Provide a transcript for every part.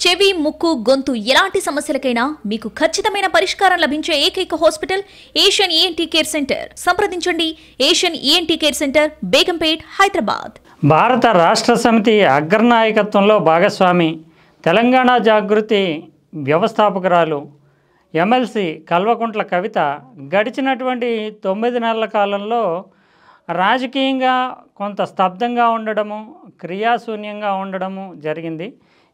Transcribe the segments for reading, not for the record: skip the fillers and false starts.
చెవి, ముక్కు, గొంతు ఎలాంటి సమస్యలకైనా మీకు ఖచ్చితమైన పరిష్కారం లభించే ఏకైక hospital Asian ENT care centre. సంప్రదించండి Asian ENT care centre, Begumpet, Hyderabad. Bharat Rashtra Samithi అగ్రనాయకత్వంలో భాగస్వామి, తెలంగాణ జాగృతి వ్యవస్థాపకురాలు ఎమ్మెల్సీ కల్వకుంట్ల కవిత గడిచినటువంటి 9 నెలల కాలంలో రాజకీయంగా కొంత స్తబ్దంగా ఉండడము, క్రియాశూన్యంగా ఉండడము జరిగింది.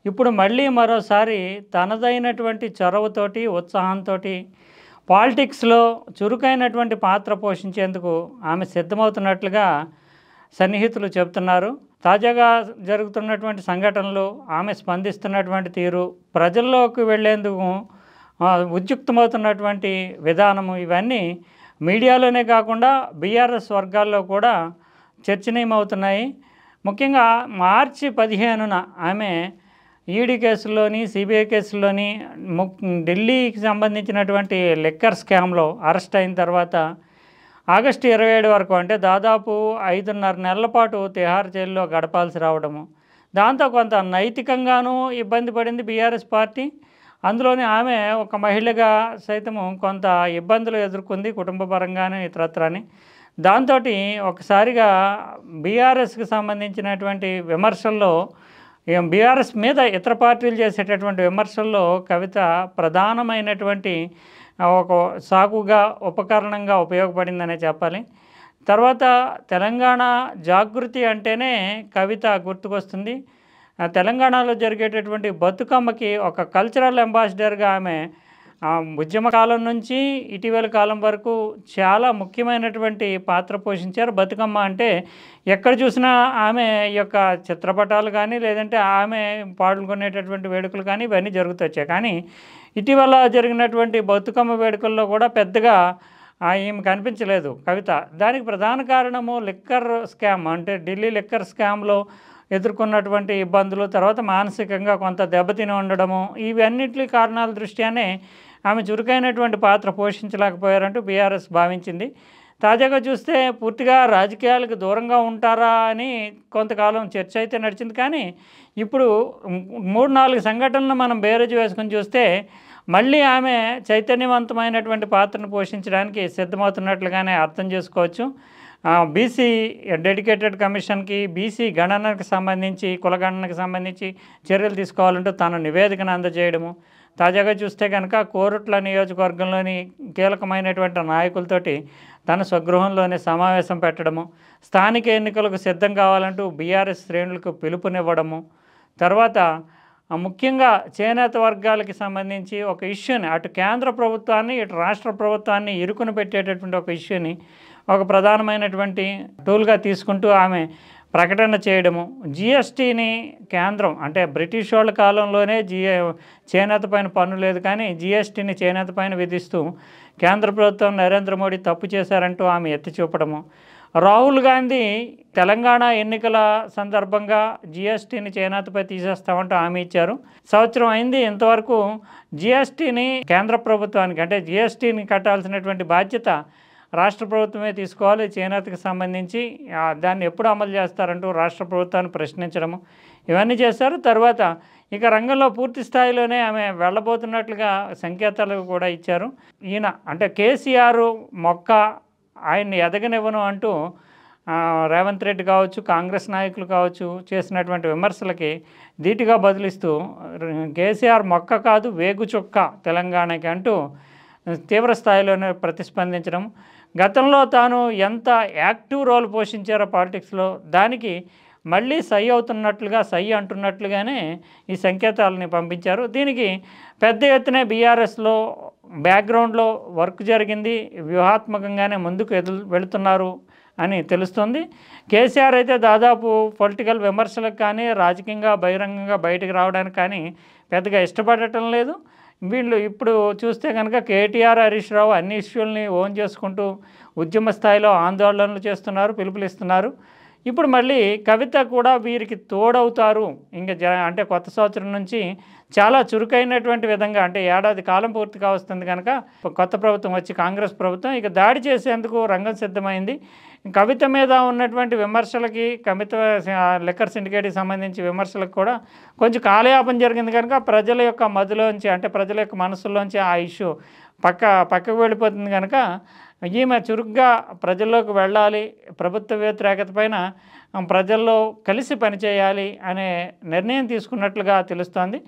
ఇప్పుడు మళ్ళీ మరోసారి తనదైనటువంటి చొరవతోటి, ఉత్సాహంతో పాలిటిక్స్లో చురుకైనటువంటి పాత్ర పోషించేందుకు ఆమె సిద్ధమవుతున్నట్లుగా సన్నిహితులు చెబుతున్నారు. తాజాగా జరుగుతున్నటువంటి సంఘటనలు, ఆమె స్పందిస్తున్నటువంటి తీరు, ప్రజల్లోకి వెళ్లేందుకు ఉద్యుక్తమవుతున్నటువంటి విధానము, ఇవన్నీ మీడియాలోనే కాకుండా బీఆర్ఎస్ వర్గాల్లో కూడా చర్చనీయమవుతున్నాయి. ముఖ్యంగా మార్చి 15న ఆమె ఈడీ కేసుల్లోని, సిబిఐ కేసుల్లోని, ఢిల్లీకి సంబంధించినటువంటి లిక్కర్ స్కామ్లో అరెస్ట్ అయిన తర్వాత ఆగస్టు 27 వరకు, అంటే దాదాపు 5.5 నెలల పాటు తిహార్ జైల్లో గడపాల్సి రావడము, దాంతో కొంత నైతికంగానూ ఇబ్బంది పడింది బీఆర్ఎస్ పార్టీ. అందులోని ఆమె ఒక మహిళగా సైతము కొంత ఇబ్బందులు ఎదుర్కొంది, కుటుంబ పరంగానే ఇతరత్రాని. దాంతో ఒకసారిగా బీఆర్ఎస్కి సంబంధించినటువంటి విమర్శల్లో, బీఆర్ఎస్ మీద ఇతర పార్టీలు చేసేటటువంటి విమర్శల్లో కవిత ప్రధానమైనటువంటి ఒక సాకుగా, ఉపకరణంగా ఉపయోగపడిందనే చెప్పాలి. తర్వాత తెలంగాణ జాగృతి అంటేనే కవిత గుర్తుకొస్తుంది. తెలంగాణలో జరిగేటటువంటి బతుకమ్మకి ఒక కల్చరల్ అంబాసిడర్గా ఆమె ఉద్యమ కాలం నుంచి ఇటీవల కాలం వరకు చాలా ముఖ్యమైనటువంటి పాత్ర పోషించారు. బతుకమ్మ అంటే ఎక్కడ చూసినా ఆమె యొక్క చిత్రపటాలు కానీ, లేదంటే ఆమె పాల్గొనేటటువంటి వేడుకలు కానీ ఇవన్నీ జరుగుతూ వచ్చాయి. కానీ ఇటీవల జరిగినటువంటి బతుకమ్మ వేడుకల్లో కూడా పెద్దగా ఈమె కనిపించలేదు కవిత. దానికి ప్రధాన కారణము లిక్కర్ స్కామ్, అంటే ఢిల్లీ లిక్కర్ స్కామ్లో ఎదుర్కొన్నటువంటి ఇబ్బందులు, తర్వాత మానసికంగా కొంత దెబ్బతిని ఉండడము, ఇవన్నిటి కారణాల దృష్ట్యానే ఆమె చురుకైనటువంటి పాత్ర పోషించలేకపోయారంటూ బీఆర్ఎస్ భావించింది. తాజాగా చూస్తే పూర్తిగా రాజకీయాలకు దూరంగా ఉంటారా అని కొంతకాలం చర్చ అయితే నడిచింది. కానీ ఇప్పుడు 3-4 సంఘటనలు మనం బేరేజ్ వేసుకొని చూస్తే మళ్ళీ ఆమె చైతన్యవంతమైనటువంటి పాత్రను పోషించడానికి సిద్ధమవుతున్నట్లుగానే అర్థం చేసుకోవచ్చు. బీసీ డెడికేటెడ్ కమిషన్కి, బీసీ గణనకు సంబంధించి, కులగణనకు సంబంధించి చర్యలు తీసుకోవాలంటూ తన నివేదికను అందజేయడము, తాజాగా చూస్తే కనుక కోరుట్ల నియోజకవర్గంలోని కీలకమైనటువంటి నాయకులతోటి తన స్వగృహంలోనే సమావేశం పెట్టడము, స్థానిక ఎన్నికలకు సిద్ధం కావాలంటూ బీఆర్ఎస్ శ్రేణులకు పిలుపునివ్వడము, తర్వాత ముఖ్యంగా చేనేత వర్గాలకి సంబంధించి ఒక ఇష్యూని, అటు కేంద్ర ప్రభుత్వాన్ని ఇటు రాష్ట్ర ప్రభుత్వాన్ని ఇరుకును పెట్టేటటువంటి ఒక ఇష్యూని ఒక ప్రధానమైనటువంటి టూల్గా తీసుకుంటూ ఆమె ప్రకటన చేయడము, జిఎస్టీని కేంద్రం, అంటే బ్రిటిష్ వాళ్ళ కాలంలోనే చేనేత పైన పన్ను లేదు, కానీ జిఎస్టీని చేనేత పైన విధిస్తూ కేంద్ర ప్రభుత్వం నరేంద్ర మోడీ తప్పు చేశారంటూ ఆమె ఎత్తి చూపడము, రాహుల్ గాంధీ తెలంగాణ ఎన్నికల సందర్భంగా జిఎస్టీని చేనేతపై తీసేస్తామంటూ హామీ ఇచ్చారు. సంవత్సరం అయింది, ఇంతవరకు జిఎస్టీని కేంద్ర ప్రభుత్వానికి, అంటే జిఎస్టీని కట్టాల్సినటువంటి బాధ్యత రాష్ట్ర ప్రభుత్వమే తీసుకోవాలి చేనేతకు సంబంధించి, దాన్ని ఎప్పుడు అమలు చేస్తారంటూ రాష్ట్ర ప్రభుత్వాన్ని ప్రశ్నించడము, ఇవన్నీ చేశారు. తర్వాత ఇక రంగంలో పూర్తి స్థాయిలోనే ఆమె వెళ్ళబోతున్నట్లుగా సంకేతాలు కూడా ఇచ్చారు. ఈయన అంటే కేసీఆర్ మొక్క, ఆయన్ని ఎదగనివ్వను అంటూ రేవంత్ రెడ్డి కావచ్చు, కాంగ్రెస్ నాయకులు కావచ్చు చేసినటువంటి విమర్శలకి ధీటుగా బదులిస్తూ కేసీఆర్ మొక్క కాదు వేగు చుక్క తెలంగాణకి అంటూ తీవ్ర స్థాయిలోనే ప్రతిస్పందించడం, గతంలో తాను ఎంత యాక్టివ్ రోల్ పోషించారో పాలిటిక్స్లో దానికి మళ్ళీ సై అవుతున్నట్లుగా, సై అంటున్నట్లుగానే ఈ సంకేతాలని పంపించారు. దీనికి పెద్ద ఎత్తున బీఆర్ఎస్లో బ్యాక్గ్రౌండ్లో వర్క్ జరిగింది, వ్యూహాత్మకంగానే ముందుకు వెళుతున్నారు అని తెలుస్తుంది. కేసీఆర్ అయితే దాదాపు పొలిటికల్ విమర్శలకు కానీ, రాజకీయంగా బహిరంగంగా బయటకు రావడానికి కానీ పెద్దగా ఇష్టపడటం లేదు. వీళ్ళు ఇప్పుడు చూస్తే కనుక కేటీఆర్, హరీష్ రావు అన్ని ఇష్యూల్ని ఓన్ చేసుకుంటూ ఉద్యమ స్థాయిలో ఆందోళనలు చేస్తున్నారు, పిలుపునిస్తున్నారు. ఇప్పుడు మళ్ళీ కవిత కూడా వీరికి తోడవుతారు. ఇంకా అంటే కొత్త సంవత్సరం నుంచి చాలా చురుకైనటువంటి విధంగా, అంటే ఏడాది కాలం పూర్తిగా వస్తుంది కనుక కొత్త ప్రభుత్వం వచ్చి, కాంగ్రెస్ ప్రభుత్వం ఇక దాడి చేసేందుకు రంగం సిద్ధమైంది. కవిత మీద ఉన్నటువంటి విమర్శలకి, కవిత లిక్కర్ సిండికేట్కి సంబంధించి విమర్శలకు కూడా కొంచెం కాలయాపన జరిగింది కనుక ప్రజల యొక్క మదిలోంచి, అంటే ప్రజల యొక్క మనసుల్లోంచి ఆ ఇష్యూ పక్కకు వెళ్ళిపోతుంది కనుక ఈమె చురుగ్గా ప్రజల్లోకి వెళ్ళాలి, ప్రభుత్వ వ్యతిరేకత పైన ప్రజల్లో కలిసి పనిచేయాలి అనే నిర్ణయం తీసుకున్నట్లుగా తెలుస్తోంది.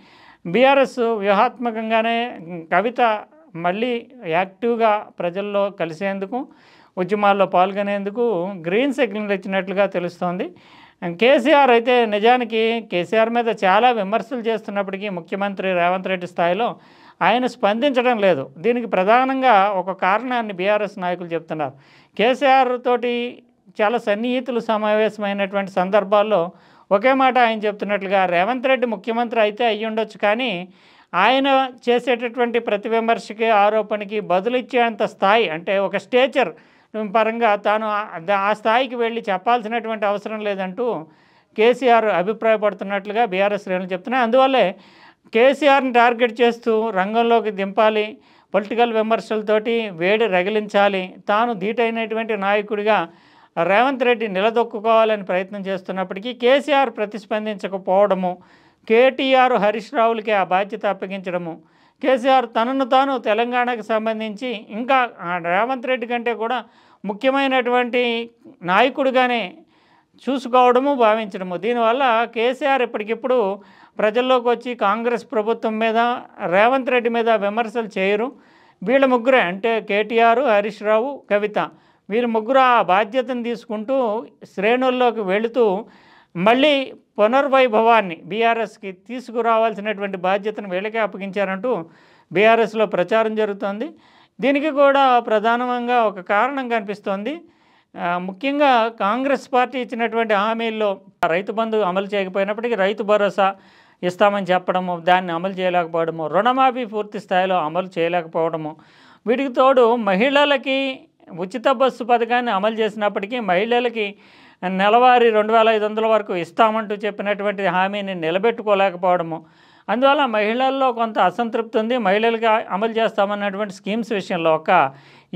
బీఆర్ఎస్ వ్యూహాత్మకంగానే కవిత మళ్ళీ యాక్టివ్గా ప్రజల్లో కలిసేందుకు, ఉద్యమాల్లో పాల్గొనేందుకు గ్రీన్ సిగ్నల్ ఇచ్చినట్లుగా తెలుస్తోంది. కేసీఆర్ అయితే నిజానికి కేసీఆర్ మీద చాలా విమర్శలు చేస్తున్నప్పటికీ ముఖ్యమంత్రి రేవంత్ రెడ్డి స్థాయిలో ఆయన స్పందించడం లేదు. దీనికి ప్రధానంగా ఒక కారణాన్ని బీఆర్ఎస్ నాయకులు చెప్తున్నారు. కేసీఆర్ తోటి చాలా సన్నిహితులు సమావేశమైనటువంటి సందర్భాల్లో ఒకే మాట ఆయన చెప్తున్నట్లుగా, రేవంత్ రెడ్డి ముఖ్యమంత్రి అయితే అయ్యి ఉండొచ్చు, కానీ ఆయన చేసేటటువంటి ప్రతి విమర్శకి, ఆరోపణకి బదులు ఇచ్చేంత స్థాయి, అంటే ఒక స్టేచర్ పరంగా తాను ఆ స్థాయికి వెళ్ళి చెప్పాల్సినటువంటి అవసరం లేదంటూ కేసీఆర్ అభిప్రాయపడుతున్నట్లుగా బీఆర్ఎస్ శ్రేణులు చెప్తున్నాయి. అందువల్లే కేసీఆర్ని టార్గెట్ చేస్తూ రంగంలోకి దింపాలి, పొలిటికల్ విమర్శలతోటి వేడి రగిలించాలి, తాను ధీటైనటువంటి నాయకుడిగా రేవంత్ రెడ్డి నిలదొక్కుకోవాలని ప్రయత్నం చేస్తున్నప్పటికీ కేసీఆర్ ప్రతిస్పందించకపోవడము, కేటీఆర్ హరీష్ రావులకి ఆ బాధ్యత అప్పగించడము, కేసీఆర్ తనను తాను తెలంగాణకు సంబంధించి ఇంకా రేవంత్ రెడ్డి కంటే కూడా ముఖ్యమైనటువంటి నాయకుడిగానే చూసుకోవడము, భావించడము. దీనివల్ల కేసీఆర్ ఇప్పటికిప్పుడు ప్రజల్లోకి వచ్చి కాంగ్రెస్ ప్రభుత్వం మీద, రేవంత్ రెడ్డి మీద విమర్శలు చేయరు. వీళ్ళ ముగ్గురే, అంటే కేటీఆర్, హరీష్ రావు, కవిత, వీళ్ళు ముగ్గురు ఆ బాధ్యతను తీసుకుంటూ శ్రేణుల్లోకి వెళుతూ మళ్ళీ పునర్వైభవాన్ని బీఆర్ఎస్కి తీసుకురావాల్సినటువంటి బాధ్యతను వీళ్ళకే అప్పగించారంటూ బీఆర్ఎస్లో ప్రచారం జరుగుతోంది. దీనికి కూడా ప్రధానంగా ఒక కారణం కనిపిస్తోంది. ముఖ్యంగా కాంగ్రెస్ పార్టీ ఇచ్చినటువంటి హామీల్లో రైతు బంధు అమలు చేయకపోయినప్పటికీ రైతు భరోసా ఇస్తామని చెప్పడము, దాన్ని అమలు చేయలేకపోవడము, రుణమాఫీ పూర్తి స్థాయిలో అమలు చేయలేకపోవడము, వీటికి తోడు మహిళలకి ఉచిత బస్సు పథకాన్ని అమలు చేసినప్పటికీ మహిళలకి నెలవారీ 2500 వరకు ఇస్తామంటూ చెప్పినటువంటి హామీని నిలబెట్టుకోలేకపోవడము, అందువల్ల మహిళల్లో కొంత అసంతృప్తి ఉంది. మహిళలకి అమలు చేస్తామన్నటువంటి స్కీమ్స్ విషయంలో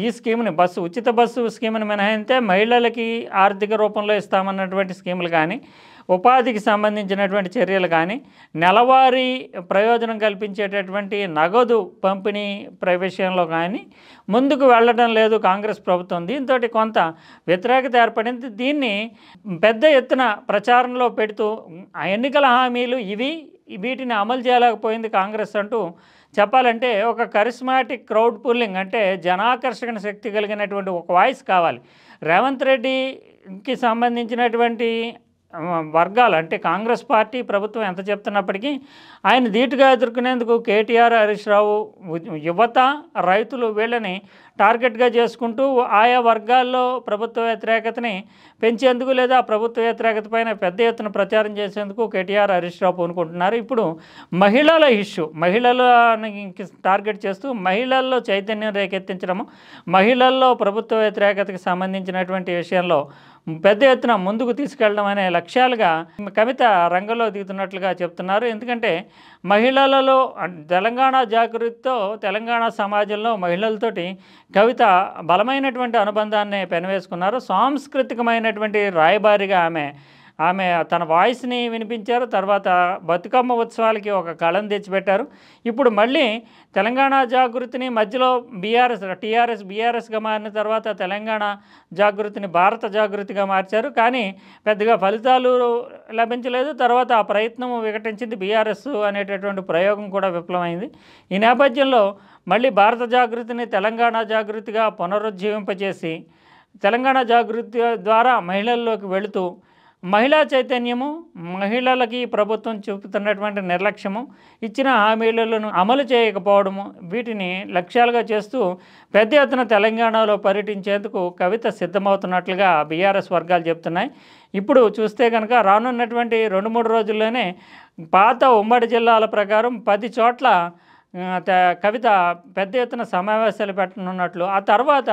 ఈ స్కీమ్ని, ఉచిత బస్సు స్కీమ్ని మినహాయిస్తే మహిళలకి ఆర్థిక రూపంలో ఇస్తామన్నటువంటి స్కీములు కానీ, ఉపాధికి సంబంధించినటువంటి చర్యలు కానీ, నెలవారీ ప్రయోజనం కల్పించేటటువంటి నగదు పంపిణీ విషయంలో కానీ ముందుకు వెళ్ళడం లేదు కాంగ్రెస్ ప్రభుత్వం. దీంతో కొంత వ్యతిరేకత ఏర్పడింది. దీన్ని పెద్ద ఎత్తున ప్రచారంలో పెడుతూ ఎన్నికల హామీలు వీటిని అమలు చేయలేకపోయింది కాంగ్రెస్ అంటూ చెప్పాలంటే ఒక కరిస్మాటిక్ క్రౌడ్ పుల్లింగ్, అంటే జనాకర్షణ శక్తి కలిగినటువంటి ఒక వాయిస్ కావాలి. రేవంత్ రెడ్డికి సంబంధించినటువంటి వర్గాలు, అంటే కాంగ్రెస్ పార్టీ ప్రభుత్వం ఎంత చెప్తున్నప్పటికీ ఆయన ధీటుగా ఎదుర్కొనేందుకు కేటీఆర్, హరీష్ రావు, యువత, రైతులు వీళ్ళని టార్గెట్గా చేసుకుంటూ ఆయా వర్గాల్లో ప్రభుత్వ వ్యతిరేకతని పెంచేందుకు లేదా ప్రభుత్వ వ్యతిరేకత పైన పెద్ద ఎత్తున ప్రచారం చేసేందుకు కేటీఆర్, హరీష్ రావు పూనుకుంటున్నారు. ఇప్పుడు మహిళల ఇష్యూ, మహిళలని టార్గెట్ చేస్తూ మహిళల్లో చైతన్యం రేకెత్తించడము, మహిళల్లో ప్రభుత్వ వ్యతిరేకతకి సంబంధించినటువంటి విషయంలో పెద్ద ఎత్తున ముందుకు తీసుకెళ్ళడం అనే లక్ష్యాలుగా కవిత రంగంలో దిగుతున్నట్లుగా చెప్తున్నారు. ఎందుకంటే మహిళలలో తెలంగాణ జాగృతితో తెలంగాణ సమాజంలో మహిళలతోటి కవిత బలమైనటువంటి అనుబంధాన్ని పెనవేసుకున్నారు. సాంస్కృతికమైనటువంటి రాయబారిగా ఆమె తన వాయిస్ని వినిపించారు. తర్వాత బతుకమ్మ ఉత్సవాలకి ఒక కళను తెచ్చిపెట్టారు. ఇప్పుడు మళ్ళీ తెలంగాణ జాగృతిని మధ్యలో బీఆర్ఎస్గా మారిన తర్వాత తెలంగాణ జాగృతిని భారత జాగృతిగా మార్చారు. కానీ పెద్దగా ఫలితాలు లభించలేదు. తర్వాత ఆ ప్రయత్నం వికటించింది. బీఆర్ఎస్ అనేటటువంటి ప్రయోగం కూడా విఫలమైంది. ఈ నేపథ్యంలో మళ్ళీ భారత జాగృతిని తెలంగాణ జాగృతిగా పునరుజ్జీవింపజేసి తెలంగాణ జాగృతి ద్వారా మహిళల్లోకి వెళుతూ మహిళా చైతన్యము, మహిళలకి ప్రభుత్వం చూపుతున్నటువంటి నిర్లక్ష్యము, ఇచ్చిన హామీలను అమలు చేయకపోవడము, వీటిని లక్ష్యాలుగా చేస్తూ పెద్ద ఎత్తున తెలంగాణలో పర్యటించేందుకు కవిత సిద్ధమవుతున్నట్లుగా బీఆర్ఎస్ వర్గాలు చెప్తున్నాయి. ఇప్పుడు చూస్తే కనుక రానున్నటువంటి 2-3 రోజుల్లోనే పాత ఉమ్మడి జిల్లాల ప్రకారం 10 చోట్ల కవిత పెద్ద ఎత్తున సమావేశాలు పెట్టనున్నట్లు, ఆ తర్వాత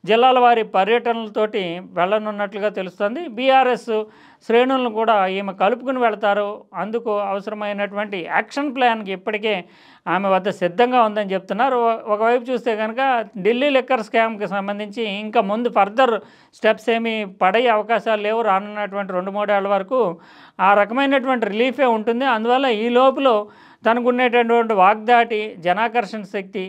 జిల్లాల వారి పర్యటనలతోటి వెళ్ళనున్నట్లుగా తెలుస్తుంది. బీఆర్ఎస్ శ్రేణులను కూడా ఈమె కలుపుకుని వెళతారు. అందుకు అవసరమైనటువంటి యాక్షన్ ప్లాన్కి ఇప్పటికే ఆమె వద్ద సిద్ధంగా ఉందని చెప్తున్నారు. ఒకవైపు చూస్తే కనుక ఢిల్లీ లిక్కర్ స్కామ్కి సంబంధించి ఇంకా ముందు ఫర్దర్ స్టెప్స్ ఏమీ పడే అవకాశాలు లేవు. రానున్నటువంటి 2-3 ఏళ్ల వరకు ఆ రకమైనటువంటి రిలీఫే ఉంటుంది. అందువల్ల ఈ లోపల తనకున్నటువంటి వాగ్దాటి, జనాకర్షణ శక్తి,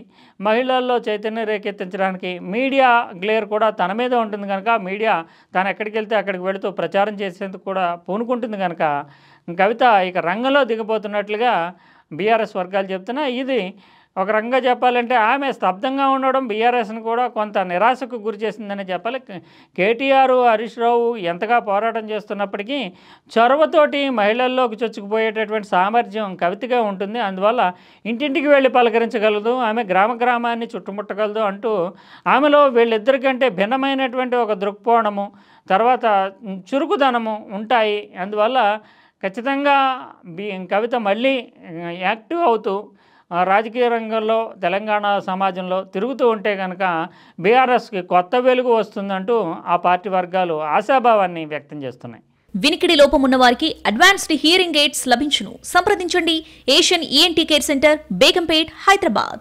మహిళల్లో చైతన్యం రేకెత్తించడానికి మీడియా గ్లేర్ కూడా తన మీద ఉంటుంది కనుక మీడియా తను ఎక్కడికి వెళ్తే అక్కడికి వెళుతూ ప్రచారం చేసేందుకు కూడా పూనుకుంటుంది కనుక కవిత ఇక రంగంలో దిగబోతున్నట్లుగా బీఆర్ఎస్ వర్గాలు చెప్తున్నా. ఇది ఒక రకంగా చెప్పాలంటే ఆమె స్తబ్దంగా ఉండడం బీఆర్ఎస్ని కూడా కొంత నిరాశకు గురి చేసిందని చెప్పాలి. కేటీఆర్, హరీష్ రావు ఎంతగా పోరాటం చేస్తున్నప్పటికీ చొరవతోటి మహిళల్లోకి చొచ్చుకుపోయేటటువంటి సామర్థ్యం కవితగా ఉంటుంది. అందువల్ల ఇంటింటికి వెళ్ళి పలకరించగలదు, ఆమె గ్రామాన్ని చుట్టుముట్టగలదు అంటూ ఆమెలో వీళ్ళిద్దరికంటే భిన్నమైనటువంటి ఒక దృక్కోణము, తర్వాత చురుకుదనము ఉంటాయి. అందువల్ల ఖచ్చితంగా కవిత మళ్ళీ యాక్టివ్ అవుతూ రాజకీయ రంగంలో తెలంగాణ సమాజంలో తిరుగుతూ ఉంటే కనుక బీఆర్ఎస్కి కొత్త వెలుగు వస్తుందంటూ ఆ పార్టీ వర్గాలు ఆశాభావాన్ని వ్యక్తం చేస్తున్నాయి. వినికిడి లోపం ఉన్న వారికి అడ్వాన్స్డ్ హియరింగ్ ఎయిడ్స్ లభించును. సంప్రదించండి Asian ENT care centre, Begumpet, Hyderabad.